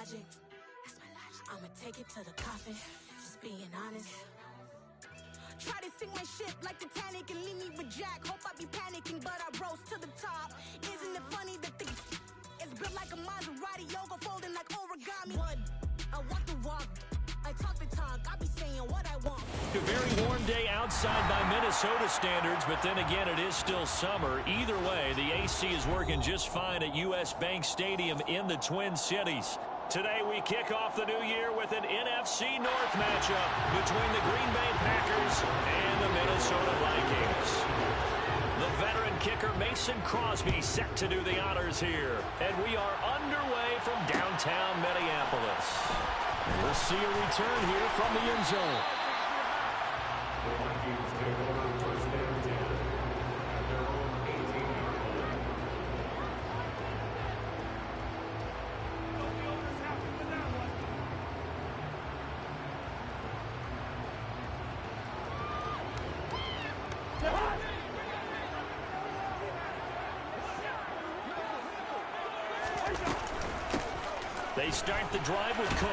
logic. I'ma take it to the coffin, just being honest. Try to sing my shit like Titanic and leave me with Jack. Hope I be panicking, but I rose to the top. Isn't it funny that the is built like a Maserati, yoga folding like origami? What? I walk the walk, I talk the talk, I be saying what I want. A very warm day outside by Minnesota standards, but then again, it is still summer. Either way, the AC is working just fine at U.S. Bank Stadium in the Twin Cities. Today, we kick off the new year with an NFC North matchup between the Green Bay Packers and the Minnesota Vikings. The veteran kicker Mason Crosby set to do the honors here. And we are underway from downtown Minneapolis. We'll see a return here from the end zone. They start the drive with Cook.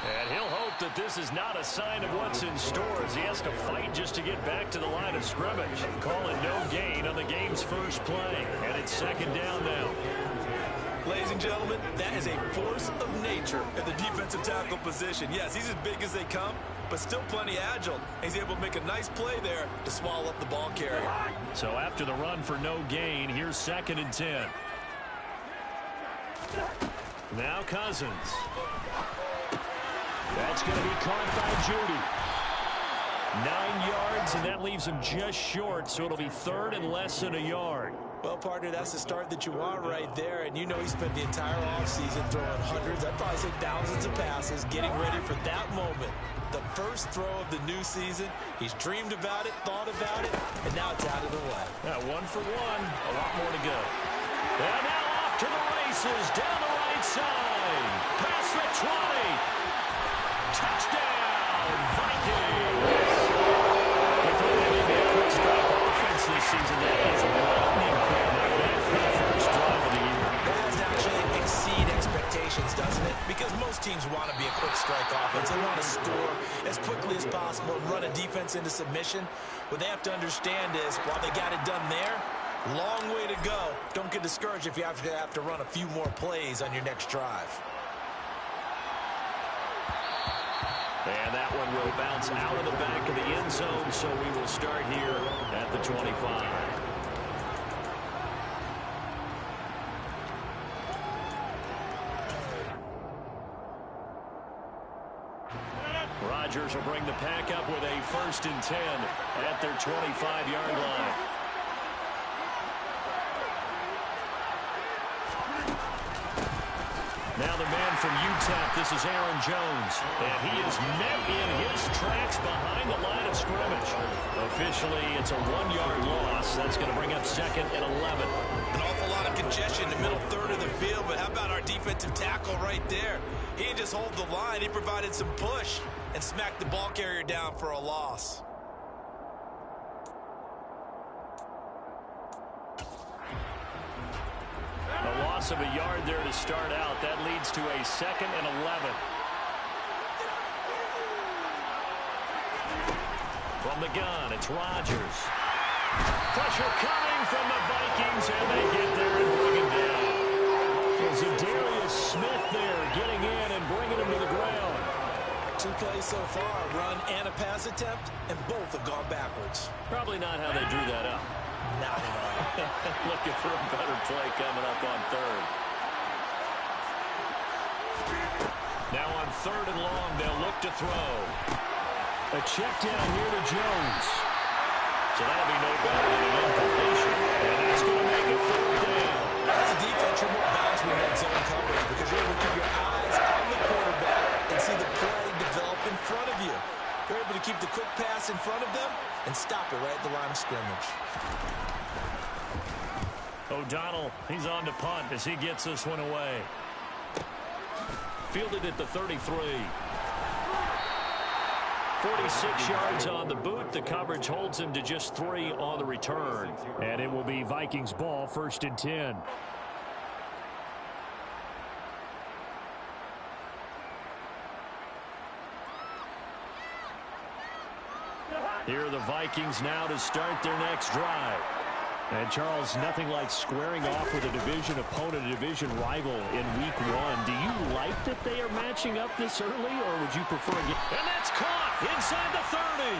And he'll hope that this is not a sign of what's in store as he has to fight just to get back to the line of scrimmage. Call it no gain on the game's first play. And it's second down now. Ladies and gentlemen, that is a force of nature at the defensive tackle position. Yes, he's as big as they come, but still plenty agile. He's able to make a nice play there to swallow up the ball carrier. So after the run for no gain, here's 2nd and 10. Now Cousins. That's going to be caught by Judy. 9 yards, and that leaves him just short, so it'll be 3rd and less than a yard. Well, partner, that's the start that you want right there, and you know he spent the entire offseason throwing hundreds, I'd probably say thousands of passes, getting ready for that moment. The first throw of the new season. He's dreamed about it, thought about it, and now it's out of the way. Yeah, 1 for 1, a lot more to go. And now off to the races, down the right side, past the 20. Touchdown, Vikings! If there may be a quick strike offense this season, that is lightning quick. That for the first drive of the year. That has to actually exceed expectations, doesn't it? Because most teams want to be a quick strike offense. They want to score as quickly as possible and run a defense into submission. What they have to understand is, while they got it done there, long way to go. Don't get discouraged if you have to run a few more plays on your next drive. And that one will bounce out of the back of the end zone, so we will start here at the 25. Rodgers will bring the pack up with a 1st and 10 at their 25-yard line. Now the man from UTEP, this is Aaron Jones. And he is met in his tracks behind the line of scrimmage. Officially, it's a 1-yard loss. That's going to bring up 2nd and 11. An awful lot of congestion in the middle third of the field, but how about our defensive tackle right there? He didn't just hold the line. He provided some push and smacked the ball carrier down for a loss. Loss of a yard there to start out. That leads to a 2nd and 11. From the gun, it's Rodgers. Pressure coming from the Vikings, and they get there and bring him down. Zadarius Smith there getting in and bringing him to the ground. 2 plays so far, a run and a pass attempt, and both have gone backwards. Probably not how they drew that up. Not at all. Looking for a better play coming up on 3rd. Now on 3rd and long, they'll look to throw. A check down here to Jones. So that'll be no better than an incompletion. And that's going to make it 4th down. As a defense, you're more balanced with that zone coverage because you're able to keep your eyes on the quarterback and see the play develop in front of you. You're able to keep the quick pass in front of them and stop it right at the line of scrimmage. O'Donnell, he's on to punt as he gets this one away. Fielded at the 33. 46 yards on the boot. The coverage holds him to just 3 on the return. And it will be Vikings ball, 1st and 10. Here are the Vikings now to start their next drive. And, Charles, nothing like squaring off with a division opponent, a division rival in Week 1. Do you like that they are matching up this early, or would you prefer again? And that's caught inside the 30.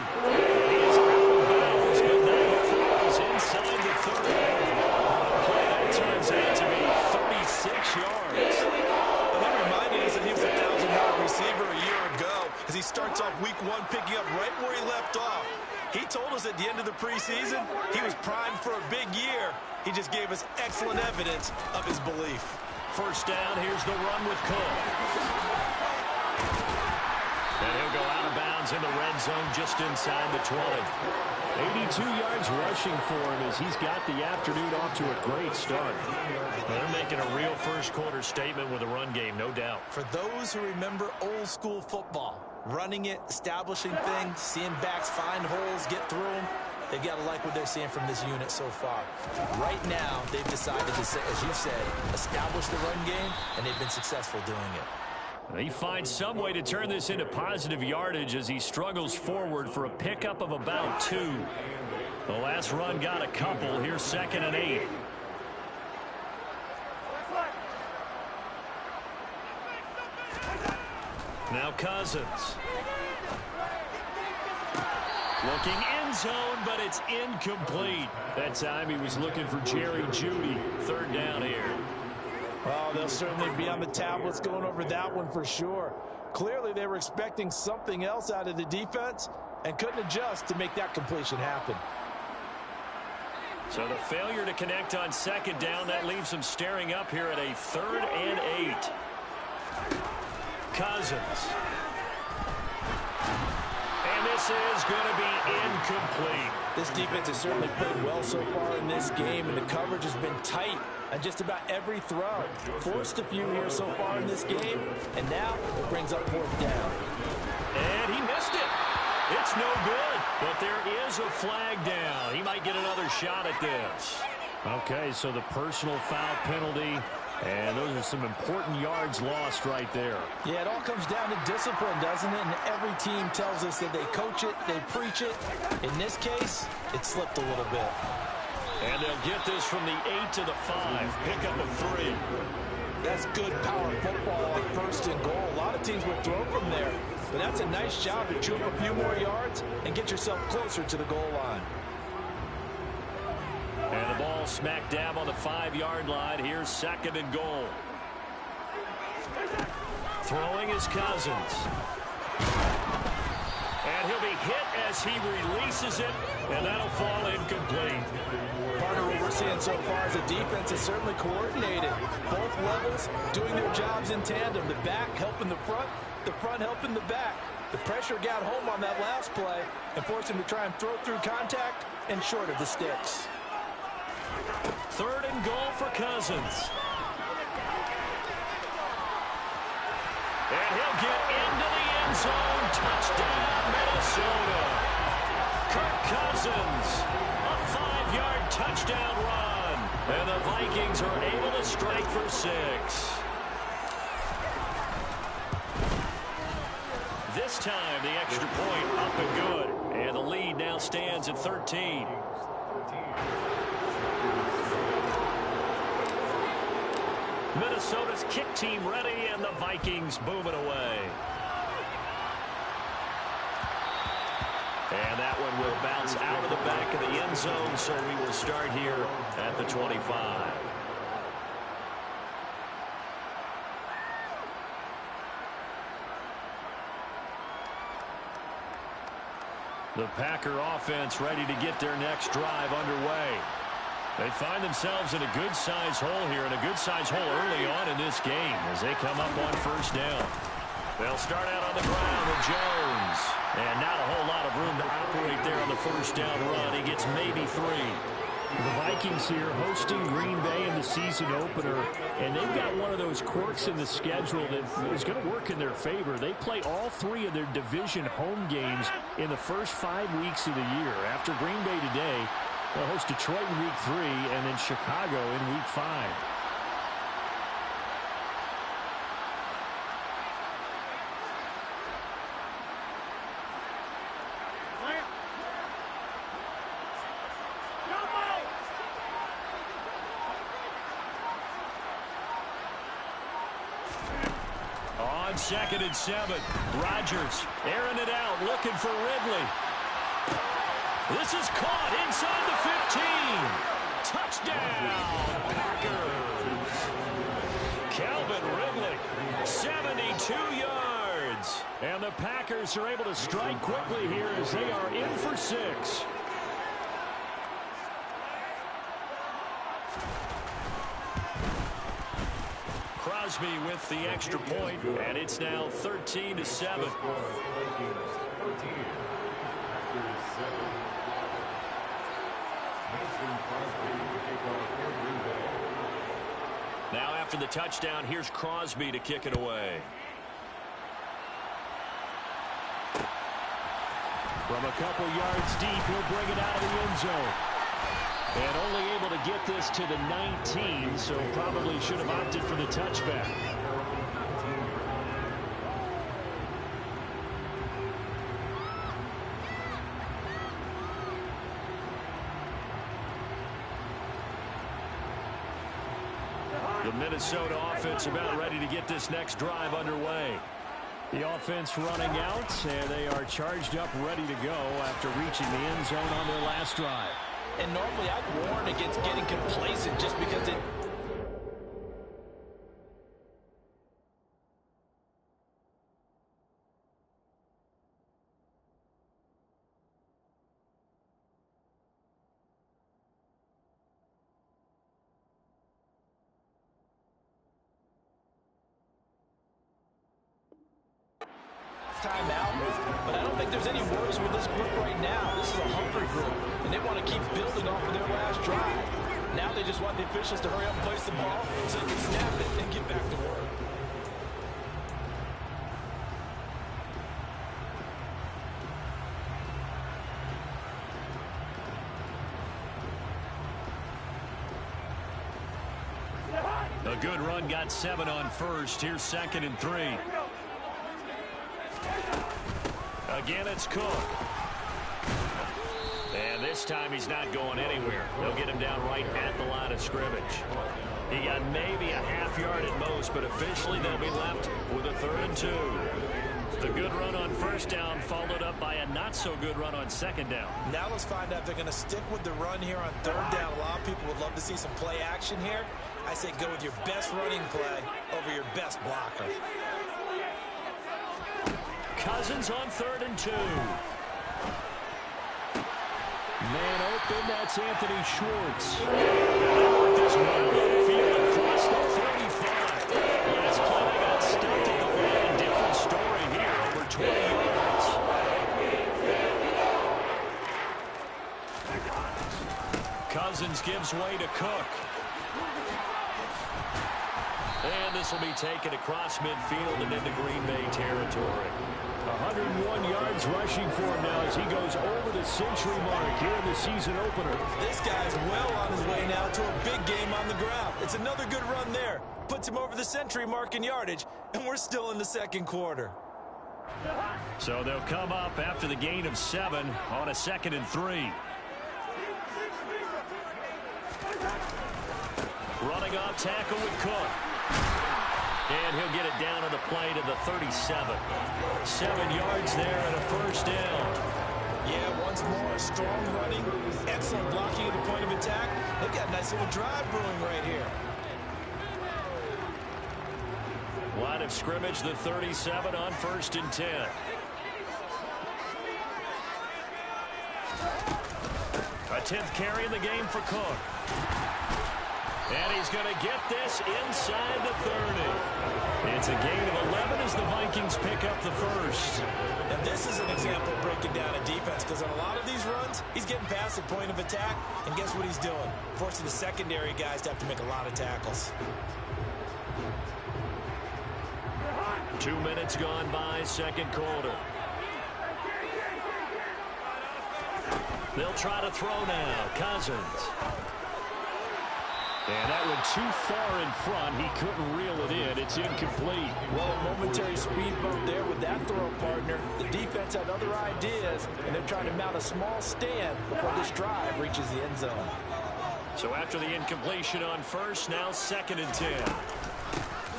He is out of bounds, but now falls inside the 30. Play that turns out to be 36 yards. Well, that reminded us that he was a 1,000-yard receiver a year ago as he starts off Week 1 picking up right where he left off. He told us at the end of the preseason he was primed for a big year. He just gave us excellent evidence of his belief. First down, here's the run with Cook. And he'll go out of bounds in the red zone just inside the 20. 82 yards rushing for him as he's got the afternoon off to a great start. They're making a real first-quarter statement with a run game, no doubt. For those who remember old-school football, running it, establishing things, seeing backs find holes, get through them, they've got to like what they're seeing from this unit so far. Right now, they've decided to, as you said, establish the run game, and they've been successful doing it. He finds some way to turn this into positive yardage as he struggles forward for a pickup of about 2. The last run got a couple. Here's 2nd and 8. Now Cousins. Looking end zone, but it's incomplete. That time he was looking for Jerry Jeudy. 3rd down here. Oh, they'll certainly be on the tablets going over that one for sure. Clearly, they were expecting something else out of the defense and couldn't adjust to make that completion happen. So the failure to connect on 2nd down, that leaves them staring up here at a 3rd and 8. Cousins. And this is going to be incomplete. This defense has certainly played well so far in this game, and the coverage has been tight on just about every throw. Forced a few here so far in this game, and now it brings up 4th down. And he missed it. It's no good, but there is a flag down. He might get another shot at this. Okay, so the personal foul penalty, and those are some important yards lost right there. Yeah, it all comes down to discipline, doesn't it? And every team tells us that they coach it, they preach it. In this case, it slipped a little bit. And they'll get this from the 8 to the 5. Pick up a 3. That's good power football on 1st and goal. A lot of teams would throw from there, but that's a nice job to chew up a few more yards and get yourself closer to the goal line. And the ball smack dab on the 5-yard line. Here's 2nd and goal. Throwing is Cousins. And he'll be hit as he releases it, and that'll fall incomplete. Partner, what we're seeing so far is the defense is certainly coordinated. Both levels doing their jobs in tandem. The back helping the front helping the back. The pressure got home on that last play and forced him to try and throw through contact and short of the sticks. 3rd and goal for Cousins. And he'll get into the end zone. Touchdown, Minnesota. Kirk Cousins, a 5-yard touchdown run. And the Vikings are able to strike for 6. This time, the extra point up and good. And the lead now stands at 13. Minnesota's kick team ready, and the Vikings booming away. And that one will bounce out of the back of the end zone, so we will start here at the 25. The Packer offense ready to get their next drive underway. They find themselves in a good-sized hole here, and a good-sized hole early on in this game as they come up on 1st down. They'll start out on the ground with Jones. And not a whole lot of room to operate there on the 1st down run. He gets maybe 3. The Vikings here hosting Green Bay in the season opener, and they've got one of those quirks in the schedule that is going to work in their favor. They play all 3 of their division home games in the first 5 weeks of the year. After Green Bay today, they'll host Detroit in week 3 and then Chicago in week 5. on 2nd and 7. Rodgers airing it out, looking for Ridley. This is caught inside the 15. Touchdown, Packers. Calvin Ridley, 72 yards. And the Packers are able to strike quickly here as they are in for 6. Crosby with the extra point, and it's now 13-7. Now after the touchdown, here's Crosby to kick it away. From a couple yards deep, he'll bring it out of the end zone. And only able to get this to the 19, so probably should have opted for the touchback. The Minnesota offense about ready to get this next drive underway. The offense running out, and they are charged up, ready to go after reaching the end zone on their last drive. And normally I'd warn against getting complacent just because it... Timeout, but I don't think there's any worries with this group right now. This is a hungry group, and they want to keep building off of their last drive. Now they just want the officials to hurry up and place the ball so they can snap it and get back to work. A good run got 7 on first. Here's 2nd and 3. Again, it's Cook. And this time he's not going anywhere. They'll get him down right at the line of scrimmage. He got maybe a half yard at most, but officially they'll be left with a 3rd and 2. The good run on first down followed up by a not-so-good run on 2nd down. Now let's find out if they're going to stick with the run here on 3rd down. A lot of people would love to see some play action here. I say go with your best running play over your best blocker. Cousins on 3rd and 2. Man open, that's Anthony Schwartz. This one field across the 35. Last play they got stuffed at the line. Different story here, over 20 yards. Cousins gives way to Cook. And this will be taken across midfield and into Green Bay territory. 101 yards rushing for him now as he goes over the century mark here in the season opener. This guy's well on his way now to a big game on the ground. It's another good run there. Puts him over the century mark in yardage, and we're still in the 2nd quarter. So they'll come up after the gain of 7 on a 2nd and 3. Running off tackle with Cook. And he'll get it down on the play to the 37. 7 yards there and a 1st down. Yeah, once more, strong running, excellent blocking at the point of attack. They've got a nice little drive brewing right here. Line of scrimmage, the 37 on 1st and 10. A 10th carry in the game for Cook. And he's going to get this inside the 30. It's a gain of 11 as the Vikings pick up the 1st. And this is an example of breaking down a defense, because on a lot of these runs, he's getting past the point of attack, and guess what he's doing? Forcing the secondary guys to have to make a lot of tackles. 2 minutes gone by, 2nd quarter. They'll try to throw now. Cousins. And that went too far in front. He couldn't reel it in. It's incomplete. Well, a momentary speed bump there with that throw, partner. The defense had other ideas, and they're trying to mount a small stand before this drive reaches the end zone. So after the incompletion on 1st, now 2nd and 10.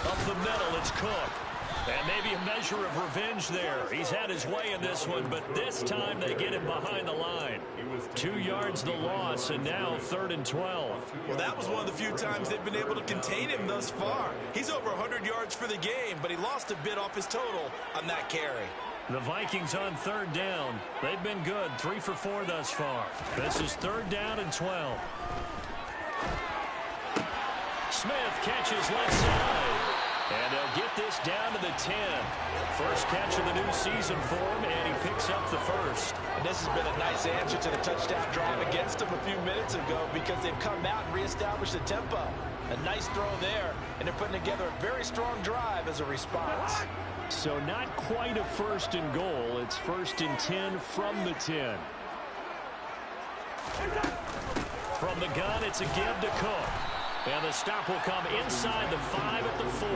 Up the middle, it's Cook. And maybe a measure of revenge there. He's had his way in this one, but this time they get him behind the line. 2 yards the loss, and now 3rd and 12. Well, that was one of the few times they've been able to contain him thus far. He's over 100 yards for the game, but he lost a bit off his total on that carry. The Vikings on 3rd down. They've been good, 3 for 4 thus far. This is 3rd down and 12. Smith catches left side. And they'll get this down to the 10. First catch of the new season for him, and he picks up the first. And this has been a nice answer to the touchdown drive against them a few minutes ago because they've come out and reestablished the tempo. A nice throw there, and they're putting together a very strong drive as a response. So not quite a 1st and goal. It's 1st and 10 from the 10. From the gun, it's a give to Cook. And the stop will come inside the 5 at the 4.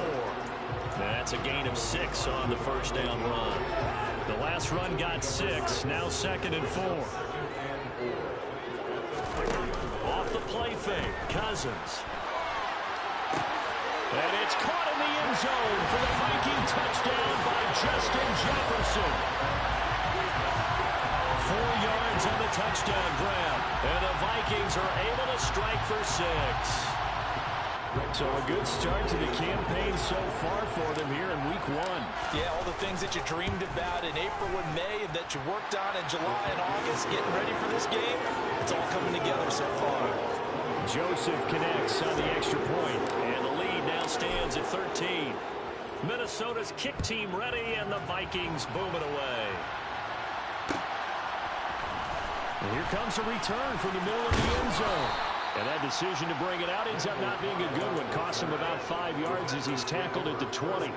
That's a gain of 6 on the first down run. The last run got 6, now 2nd and 4. Off the play fake, Cousins. And it's caught in the end zone for the Viking touchdown by Justin Jefferson. 4 yards on the touchdown grab. And the Vikings are able to strike for 6. So a good start to the campaign so far for them here in week 1. Yeah, all the things that you dreamed about in April and May and that you worked on in July and August, getting ready for this game, it's all coming together so far. Joseph connects on the extra point. And the lead now stands at 13. Minnesota's kick team ready, and the Vikings boom it away. And here comes a return from the middle of the end zone. And that decision to bring it out ends up not being a good one. Cost him about 5 yards as he's tackled at the 20.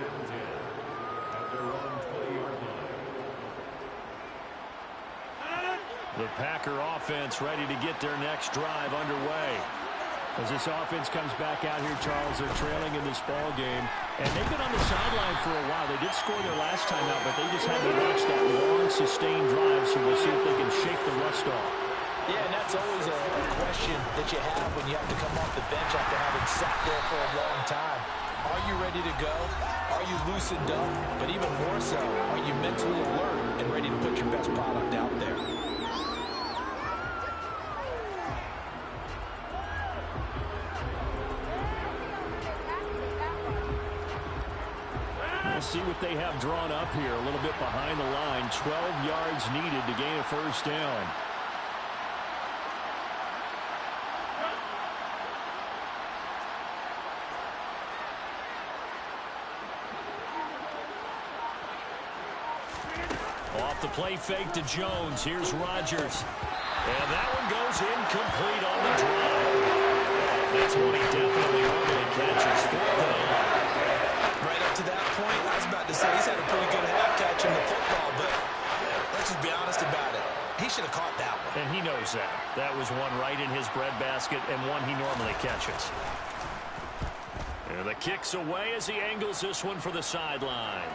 The Packer offense ready to get their next drive underway. As this offense comes back out here, Charles, they're trailing in this ball game. And they've been on the sideline for a while. They did score their last time out, but they just had to watch that long, sustained drive, so we'll see if they can shake the rust off. Yeah, and that's always a question that you have when you have to come off the bench after having sat there for a long time. Are you ready to go? Are you loosened up? But even more so, are you mentally alert and ready to put your best product out there? We'll see what they have drawn up here. A little bit behind the line. 12 yards needed to gain a first down. Off the play fake to Jones. Here's Rodgers. And that one goes incomplete on the drive. That's one he definitely normally catches. Right up to that point, I was about to say he's had a pretty good half catching the football, but let's just be honest about it. He should have caught that one. And he knows that. That was one right in his breadbasket and one he normally catches. And the kick's away as he angles this one for the sideline.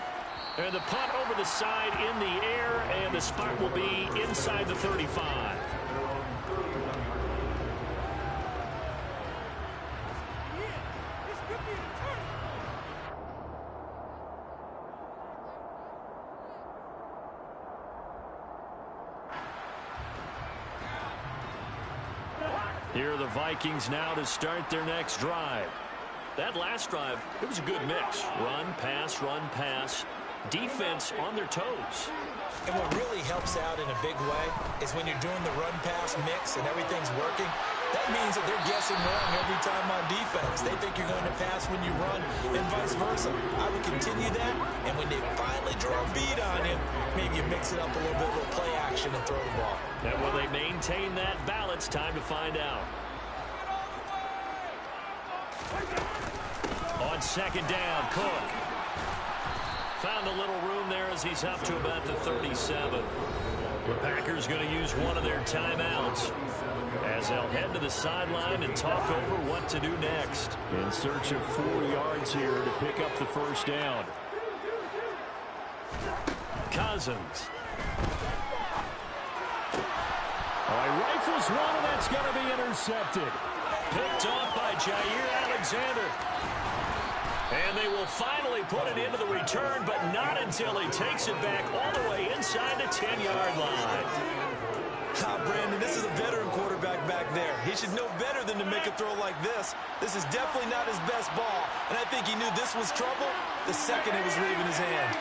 And the punt over the side in the air, and the spot will be inside the 35. Here are the Vikings now to start their next drive. That last drive, it was a good mix. Run, pass. Defense on their toes. And what really helps out in a big way is when you're doing the run-pass mix and everything's working, that means that they're guessing wrong every time on defense. They think you're going to pass when you run and vice versa. I would continue that, and when they finally draw a bead on you, maybe you mix it up a little bit with play action and throw the ball. And will they maintain that balance? Time to find out. On second down, Cook. Found a little room there as he's up to about the 37. The Packers going to use one of their timeouts as they'll head to the sideline and talk over what to do next. In search of 4 yards here to pick up the first down. Cousins. All right, rifles one, and that's going to be intercepted. Picked off by Jair Alexander. And they will finally put it into the return, but not until he takes it back all the way inside the 10-yard line. Brandon, this is a veteran quarterback back there. He should know better than to make a throw like this. This is definitely not his best ball, and I think he knew this was trouble the second it was leaving his hand.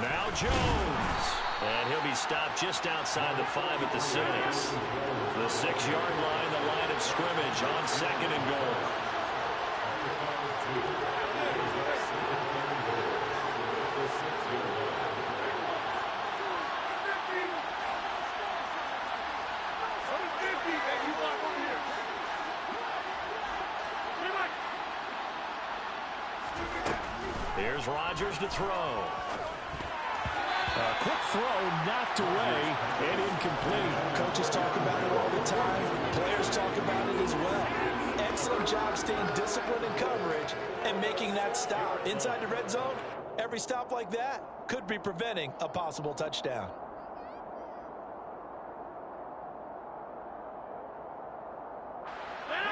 Now Jones. And he'll be stopped just outside the 5 at the 6. The 6-yard line, the line of scrimmage on 2nd and goal. Here's Rodgers to throw. A quick throw knocked away and incomplete. Coaches talk about it all the time. Players talk about it as well. Excellent job staying disciplined in coverage and making that stop. Inside the red zone, every stop like that could be preventing a possible touchdown.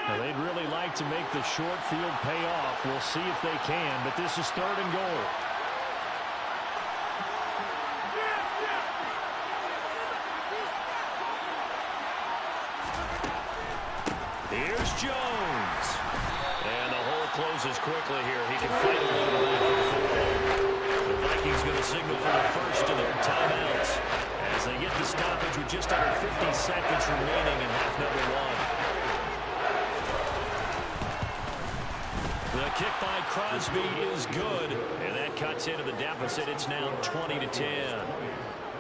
Now, they'd really like to make the short field pay off. We'll see if they can, but this is 3rd and goal. Here's Jones. And the hole closes quickly here. He can fight it over the back. The Vikings going to signal for the first of their timeouts as they get the stoppage with just under 50 seconds remaining in half number 1. The kick by Crosby is good, and that cuts into the deficit. It's now 20-10.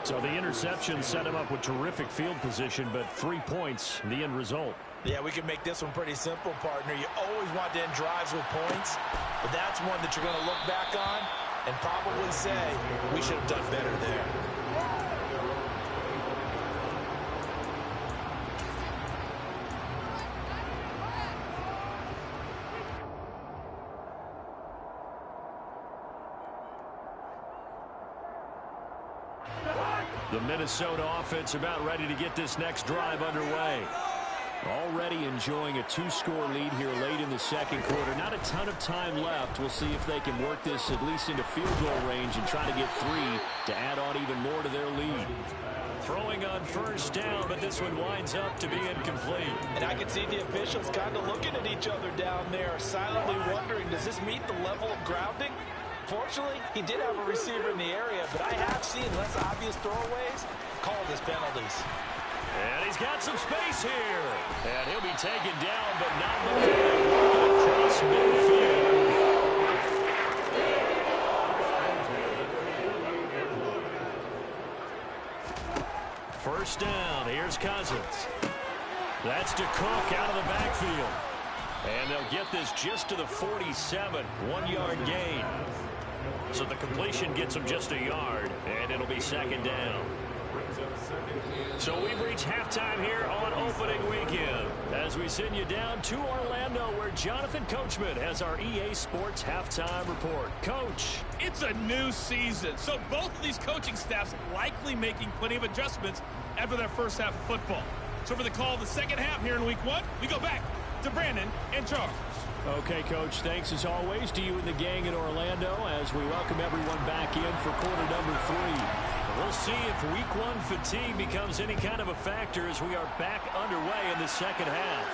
So the interception set him up with terrific field position, but 3 points, the end result. Yeah, we can make this one pretty simple, partner. You always want to end drives with points, but that's one that you're going to look back on and probably say, we should have done better there. The Minnesota offense about ready to get this next drive underway. Already enjoying a 2-score lead here late in the second quarter. Not a ton of time left. We'll see if they can work this at least into field goal range and try to get 3 to add on even more to their lead. Throwing on first down, but this one winds up to be incomplete. And I can see the officials kind of looking at each other down there, silently wondering, does this meet the level of grounding? Fortunately, he did have a receiver in the area, but I have seen less obvious throwaways called as penalties. And he's got some space here. And he'll be taken down, but not before across midfield. First down. Here's Cousins. That's to Cook out of the backfield. And they'll get this just to the 47. 1-yard gain. So the completion gets them just a yard, and it'll be second down. So we've reached halftime here on opening weekend as we send you down to Orlando where Jonathan Coachman has our EA Sports halftime report. Coach. It's a new season, so both of these coaching staffs likely making plenty of adjustments after their first half of football. So for the call of the second half here in week 1, we go back to Brandon and Charles. Okay, Coach, thanks as always to you and the gang in Orlando as we welcome everyone back in for quarter number 3. We'll see if week 1 fatigue becomes any kind of a factor as we are back underway in the second half.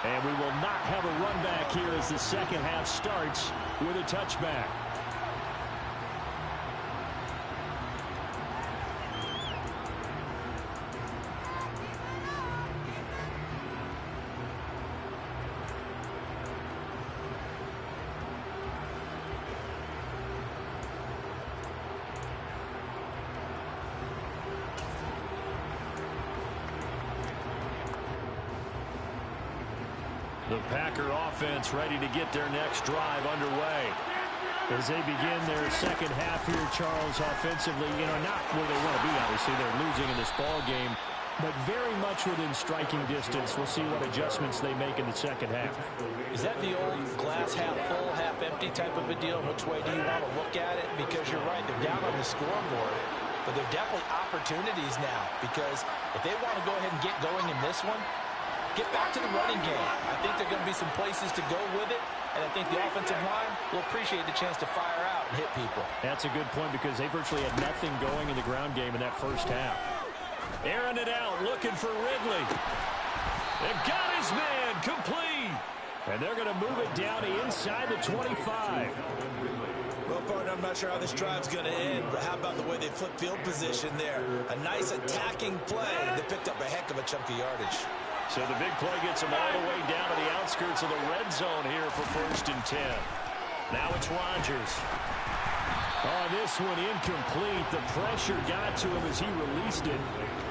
And we will not have a run back here as the second half starts with a touchback. The Packer offense ready to get their next drive underway. As they begin their second half here, Charles, offensively, not where they want to be, obviously. They're losing in this ball game, but very much within striking distance. We'll see what adjustments they make in the second half. Is that the old glass half full, half empty type of a deal? Which way do you want to look at it? Because you're right, they're down on the scoreboard, but they're definitely opportunities now because if they want to go ahead and get going in this one, get back to the running game. I think there are going to be some places to go with it, and I think the offensive line will appreciate the chance to fire out and hit people. That's a good point because they virtually had nothing going in the ground game in that first half. Airing it out, looking for Ridley. They've got his man complete. And they're going to move it down inside the 25. Well, partner, I'm not sure how this drive's going to end, but how about the way they flip field position there? A nice attacking play. They picked up a heck of a chunk of yardage. So the big play gets them all the way down to the outskirts of the red zone here for 1st and 10. Now it's Rodgers. Oh, this one incomplete. The pressure got to him as he released it.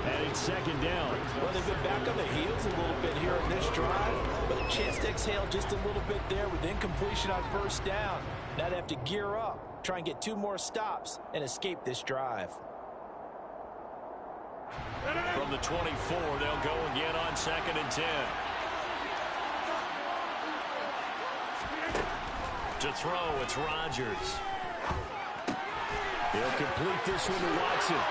And it's 2nd down. Well, they've been back on their heels a little bit here in this drive, but a chance to exhale just a little bit there with incompletion on 1st down. Now they have to gear up, try and get 2 more stops, and escape this drive. From the 24, they'll go again on 2nd and 10. To throw, it's Rodgers. He'll complete this one to Watson.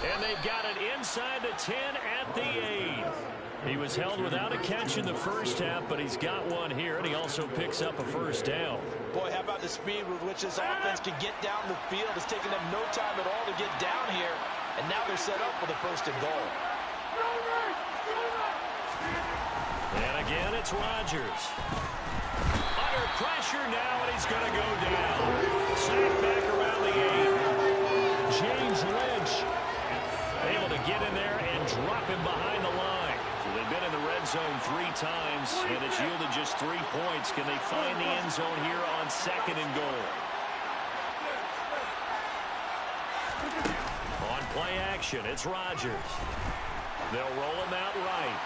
And they've got it inside the 10 at the 8. He was held without a catch in the first half, but he's got one here, and he also picks up a 1st down. Boy, how about the speed with which this offense can get down the field? It's taken them no time at all to get down here, and now they're set up for the 1st and goal. And again, it's Rodgers. Under pressure now, and he's going to go down. Sacked back around the 8. James Lynch able to get in there and drop him behind the line. So they've been in the red zone 3 times, and it's yielded just 3 points. Can they find the end zone here on 2nd and goal? On play action, it's Rodgers. They'll roll him out right.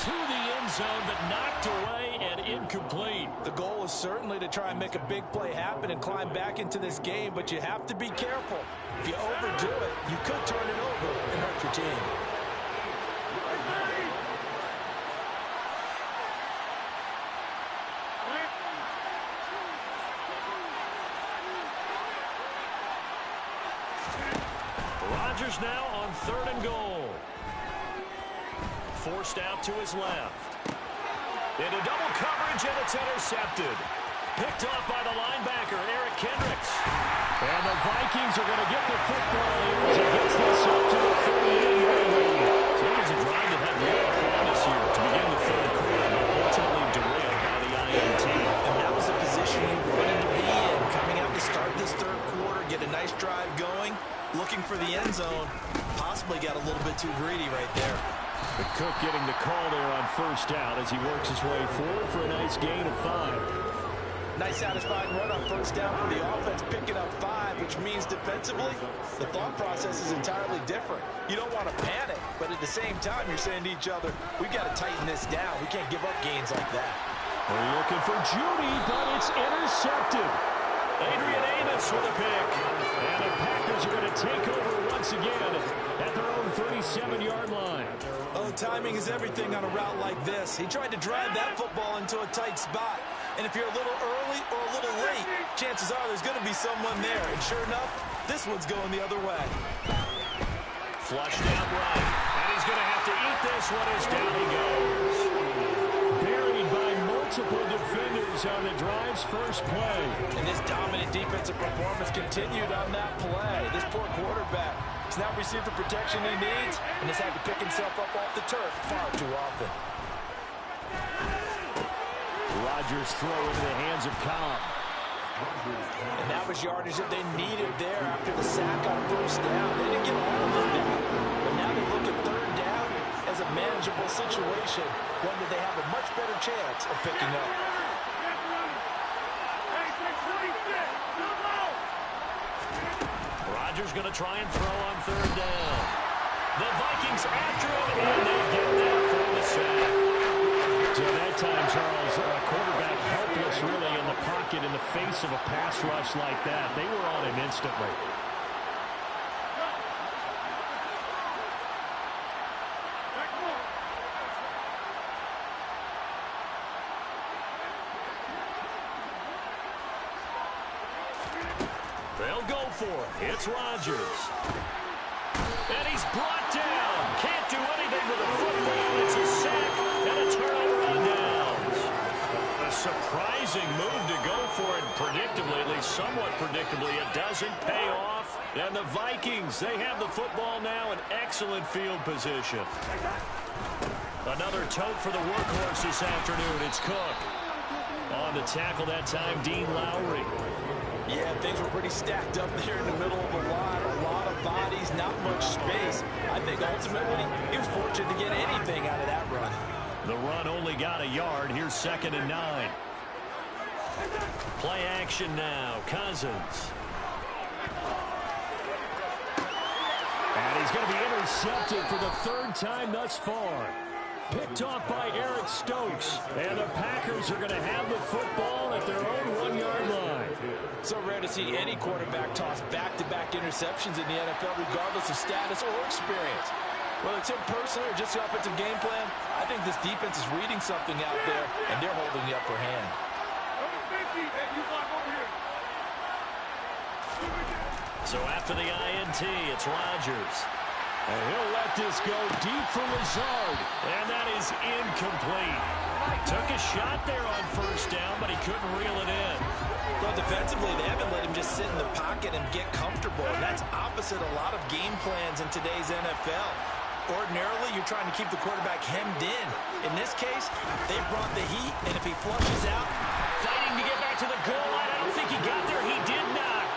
To the end zone, but knocked away and incomplete. The goal is certainly to try and make a big play happen and climb back into this game, but you have to be careful. If you overdo it, you could turn it over and hurt your team. Rodgers now on 3rd and goal. Forced out to his left. Into double coverage, and it's intercepted. Picked off by the linebacker, Eric Kendricks. And the Vikings are going to get the football here as he gets this up to the 38-yard line. So it was a drive that had real promise here to begin the 3rd quarter, but ultimately derailed by the INT. And that was a position he wanted to be in. Coming out to start this 3rd quarter, get a nice drive going, looking for the end zone. Possibly got a little bit too greedy right there. But Cook getting the call there on 1st down as he works his way forward for a nice gain of 5. Nice satisfying run on 1st down for the offense, picking up 5, which means defensively, the thought process is entirely different. You don't want to panic, but at the same time, you're saying to each other, we've got to tighten this down. We can't give up gains like that. They're looking for Judy, but it's intercepted. Adrian Amos with a pick. And the Packers are going to take over once again at their own 37-yard line. Oh, timing is everything on a route like this. He tried to drive that football into a tight spot. And if you're a little early or a little late, chances are there's going to be someone there. And sure enough, this one's going the other way. Flushed out right. And he's going to have to eat this one as down he goes. Buried by multiple defenders on the drive's first play. And this dominant defensive performance continued on that play. This poor quarterback has now received the protection he needs and has had to pick himself up off the turf far too often. Rodgers throw into the hands of Cobb. And that was yardage that they needed there after the sack on 1st down. They didn't get all of that. But now they look at 3rd down as a manageable situation, one that they have a much better chance of picking up. Rodgers going to try and throw on 3rd down. The Vikings after him, and they get that for the sack. So that time, Charles, quarterback helpless really in the pocket in the face of a pass rush like that. They were on him instantly. They'll go for it. It's Rodgers. And he's brought down. Can't do anything with the football. It's a losing move to go for it predictably, at least somewhat predictably. It doesn't pay off. And the Vikings, they have the football now in excellent field position. Another tote for the workhorse this afternoon. It's Cook. On the tackle that time, Dean Lowry. Yeah, things were pretty stacked up there in the middle of the line. A lot of bodies, not much space. I think ultimately he was fortunate to get anything out of that run. The run only got a yard. Here's 2nd and 9. Play action now. Cousins. And he's going to be intercepted for the 3rd time thus far. Picked off by Eric Stokes. And the Packers are going to have the football at their own 1-yard line. So rare to see any quarterback toss back-to-back interceptions in the NFL, regardless of status or experience. Whether it's him personally or just the offensive game plan, I think this defense is reading something out there, and they're holding the upper hand. So after the INT, it's Rodgers. And he'll let this go deep for Lazard. And that is incomplete. Took a shot there on 1st down, but he couldn't reel it in. Well, defensively, they haven't let him just sit in the pocket and get comfortable. And that's opposite a lot of game plans in today's NFL. Ordinarily, you're trying to keep the quarterback hemmed in. In this case, they brought the heat, and if he flushes out, Fighting to get back to the goal line. I don't think he got there. He did not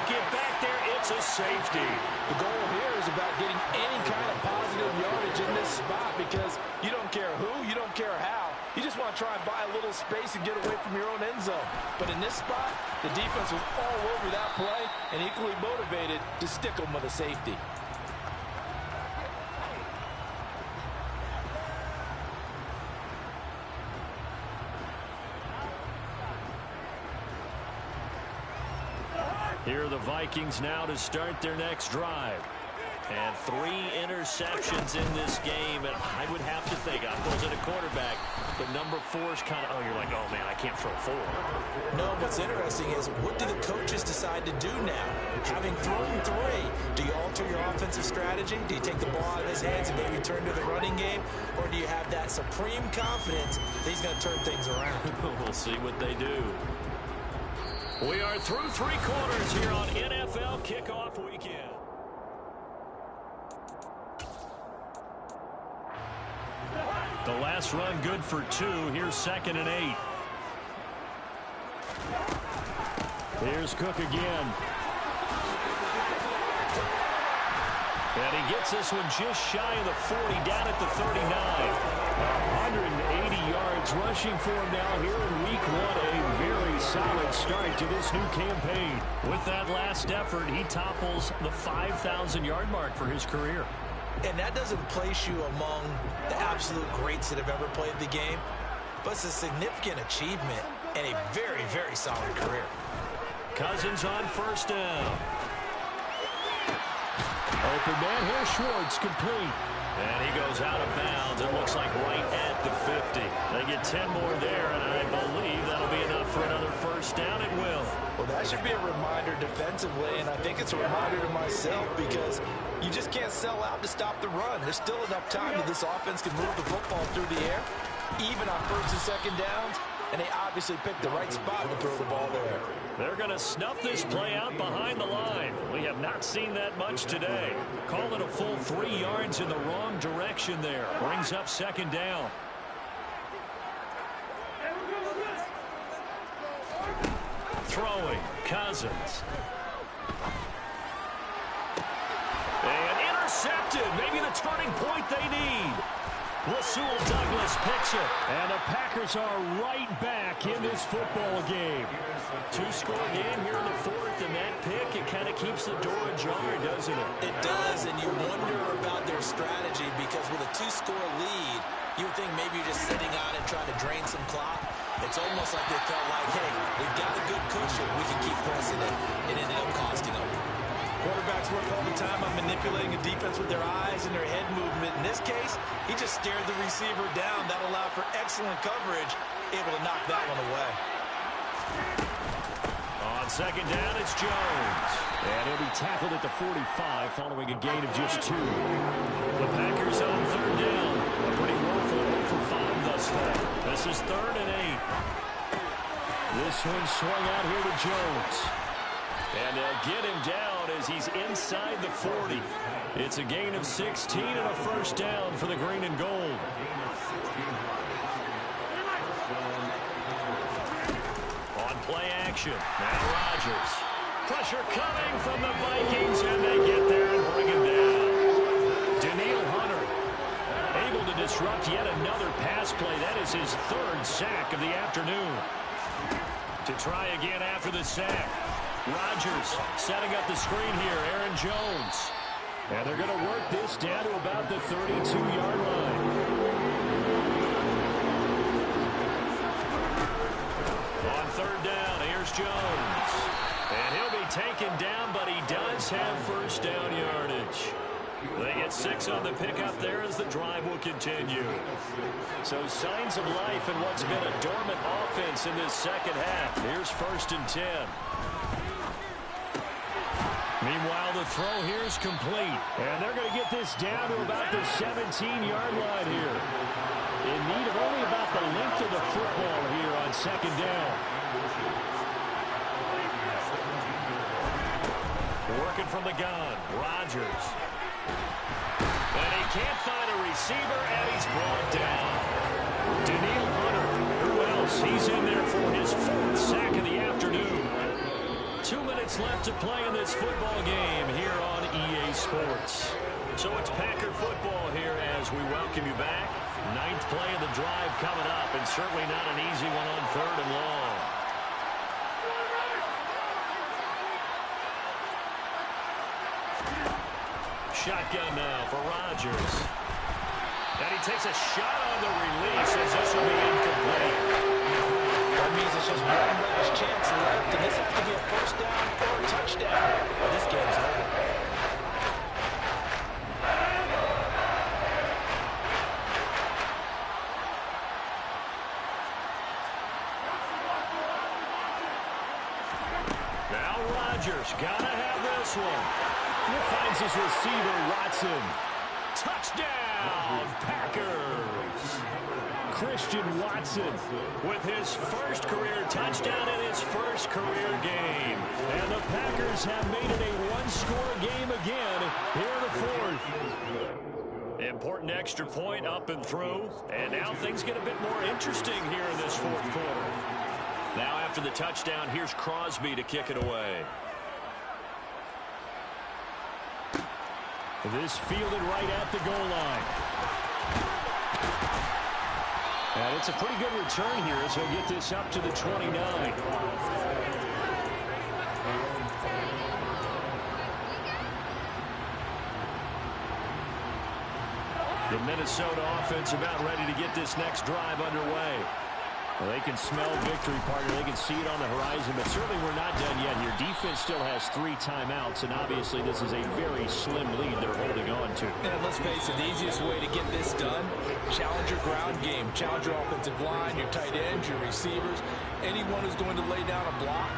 get back there. It's a safety. the goal here is about getting any kind of positive yardage in this spot because you don't care who, you don't care how. You just want to try and buy a little space and get away from your own end zone. But in this spot, the defense was all over that play and equally motivated to stick them with a safety. Here are the Vikings now to start their next drive. And 3 interceptions in this game. And I would have to think, I wasn't a quarterback, but number 4 is kind of, oh, you're like, oh, man, I can't throw 4. No, what's interesting is what do the coaches decide to do now? Having thrown 3, do you alter your offensive strategy? Do you take the ball out of his hands and maybe turn to the running game? Or do you have that supreme confidence that he's going to turn things around? We'll see what they do. We are through 3 quarters here on NFL Kickoff Weekend. The last run good for 2. Here's 2nd and 8. Here's Cook again. And he gets this one just shy of the 40, down at the 39. 180 yards rushing for him now here in week 1. A very solid start to this new campaign. With that last effort, he topples the 5,000-yard mark for his career. And that doesn't place you among the absolute greats that have ever played the game, but it's a significant achievement and a very, very solid career. Cousins on 1st down. Open man here, Schwartz, complete. And he goes out of bounds. It looks like right at the 50. They get 10 more there, and I believe that'll be enough for another 1st down. It will. Well, that should be a reminder defensively, and I think it's a reminder to myself because you just can't sell out to stop the run. There's still enough time that this offense can move the football through the air, even on 1st and 2nd downs, and they obviously picked the right spot to throw the ball there. They're going to snuff this play out behind the line. We have not seen that much today. Call it a full 3 yards in the wrong direction there. Brings up 2nd down. Throwing, Cousins. And intercepted. Maybe the turning point they need. Rasul Douglas picks it. And the Packers are right back in this football game. 2-score game here in the 4th, and that pick, it kind of keeps the door ajar, doesn't it? It does, and you wonder about their strategy because with a 2-score lead, you would think maybe you're just sitting on it trying to drain some clock. It's almost like they felt like, hey, we've got a good cushion. We can keep pressing it. It ended up costing them. Quarterbacks work all the time on manipulating a defense with their eyes and their head movement. In this case, he just stared the receiver down. That allowed for excellent coverage, able to knock that one away. On 2nd down, it's Jones. And he'll be tackled at the 45 following a gain of just 2. The Packers on 3rd down. A pretty woeful 1 for 5 thus far. This is 3rd and 8. This one swung out here to Jones. And they'll get him down as he's inside the 40. It's a gain of 16 and a first down for the green and gold. On play action, now Rodgers. Pressure coming from the Vikings, and they get there and bring him down. Daniil Hunter able to disrupt yet another pass play. That is his third sack of the afternoon. To try again after the sack. Rodgers setting up the screen here. Aaron Jones. And they're going to work this down to about the 32-yard line. On third down, here's Jones. And he'll be taken down, but he does have first down yardage. They get 6 on the pickup there as the drive will continue. So signs of life in what's been a dormant offense in this second half. Here's 1st and 10. Meanwhile, the throw here is complete. And they're going to get this down to about the 17-yard line here. In need of only about the length of the football here on 2nd down. Working from the gun, Rodgers. And he can't find a receiver, and he's brought down. Daniil Hunter, who else? He's in there for his 4th sack of the afternoon. 2 minutes left to play in this football game here on EA Sports. So it's Packer football here as we welcome you back. 9th play of the drive coming up, and certainly not an easy one on 3rd and long. Shotgun now for Rodgers. And he takes a shot on the release as this will be incomplete. That means it's just one last chance left, and this has to be a first down or a touchdown. Well, this game's over. Now Rodgers gotta have this one. He finds his receiver, Watson. Touchdown, Packers. Christian Watson with his first career touchdown in his first career game. And the Packers have made it a one-score game again here in the 4th. Important extra point up and through. And now things get a bit more interesting here in this 4th quarter. Now after the touchdown, here's Crosby to kick it away. This fielded right at the goal line. And it's a pretty good return here as he'll get this up to the 29. The Minnesota offense about ready to get this next drive underway. Well, they can smell victory, partner. They can see it on the horizon, but certainly we're not done yet here. Defense still has 3 timeouts, and obviously this is a very slim lead they're holding on to. And let's face it, the easiest way to get this done, challenge your ground game. Challenge your offensive line, your tight ends, your receivers, anyone who's going to lay down a block.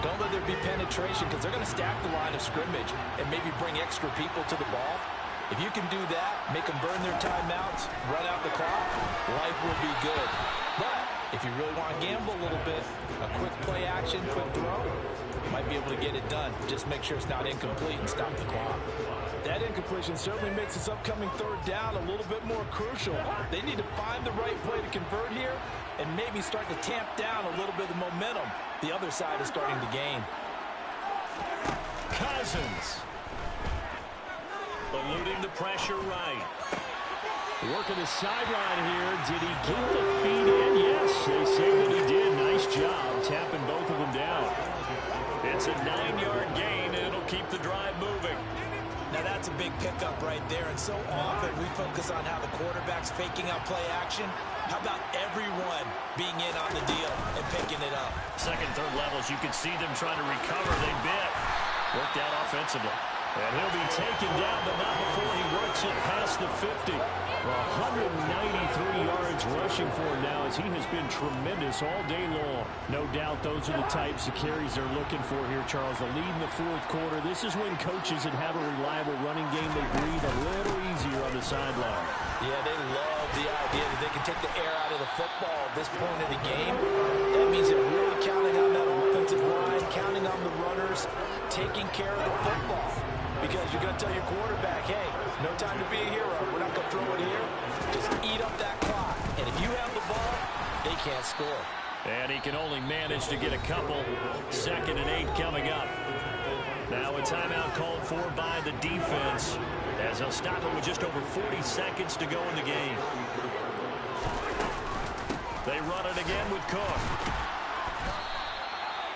Don't let there be penetration because they're going to stack the line of scrimmage and maybe bring extra people to the ball. If you can do that, make them burn their timeouts, run out the clock, life will be good. But if you really want to gamble a little bit, a quick play action, quick throw, you might be able to get it done. Just make sure it's not incomplete and stop the clock. That incompletion certainly makes this upcoming 3rd down a little bit more crucial. They need to find the right play to convert here and maybe start to tamp down a little bit of momentum. The other side is starting to gain. Cousins. Eluding the pressure right. Working the sideline here. Did he get the feet in? Yes, they say that he did. Nice job tapping both of them down. It's a 9-yard gain, and it'll keep the drive moving. Now that's a big pickup right there, and so often we focus on how the quarterback's faking out play action. How about everyone being in on the deal and picking it up? Second, third levels, you can see them trying to recover. They bit. Worked out offensively. And he'll be taken down, but not before he works it past the 50. 193 yards rushing for him now as he has been tremendous all day long. No doubt those are the types of carries they're looking for here, Charles. The lead in the 4th quarter. This is when coaches that have a reliable running game, they breathe a little easier on the sideline. Yeah, they love the idea that they can take the air out of the football at this point of the game. That means it really counted care of the football. Because you're going to tell your quarterback, hey, no time to be a hero. We're not going to throw it here. Just eat up that clock. And if you have the ball, they can't score. And he can only manage to get a couple. 2nd and 8 coming up. Now a timeout called for by the defense, as they'll stop it with just over 40 seconds to go in the game. They run it again with Cook.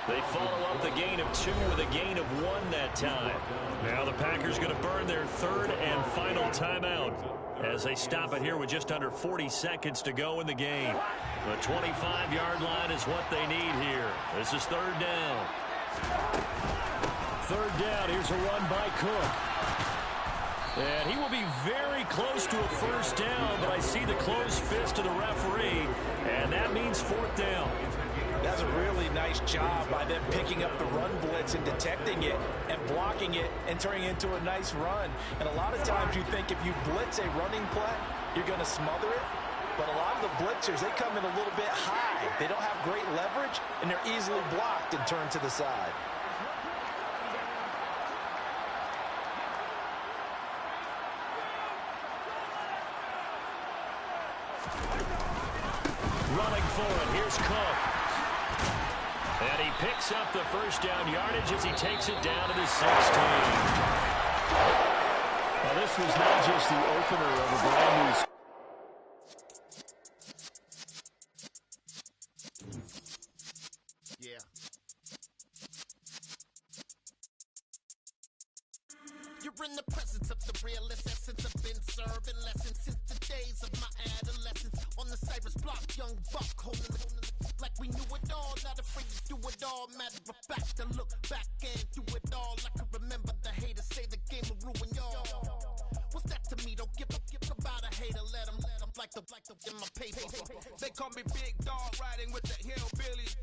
They follow up the gain of 2 with a gain of 1 that time. Now the Packers going to burn their 3rd and final timeout as they stop it here with just under 40 seconds to go in the game. The 25-yard line is what they need here. This is 3rd down. 3rd down. Here's a run by Cook. And he will be very close to a 1st down, but I see the closed fist of the referee, and that means 4th down. That's a really nice job by them picking up the run blitz and detecting it and blocking it and turning it into a nice run. And a lot of times you think if you blitz a running play, you're going to smother it. But a lot of the blitzers, they come in a little bit high. They don't have great leverage, and they're easily blocked and turned to the side. Running for it. Here's Cook. And he picks up the 1st down yardage as he takes it down to the 16. Well, this was not just the opener of a brand new. Yeah. You're in the presence of the realest essence. I've been serving lessons since the days of my adolescence. On the Cypress block, young buck holding it like we knew it all. Not afraid to do it all. Matter of fact, to look back and do it all. I can remember the haters say the game will ruin y'all. What's that to me? Don't give about a hater. Let them like the in my paper. They call me Big Dog, riding with the hillbillies.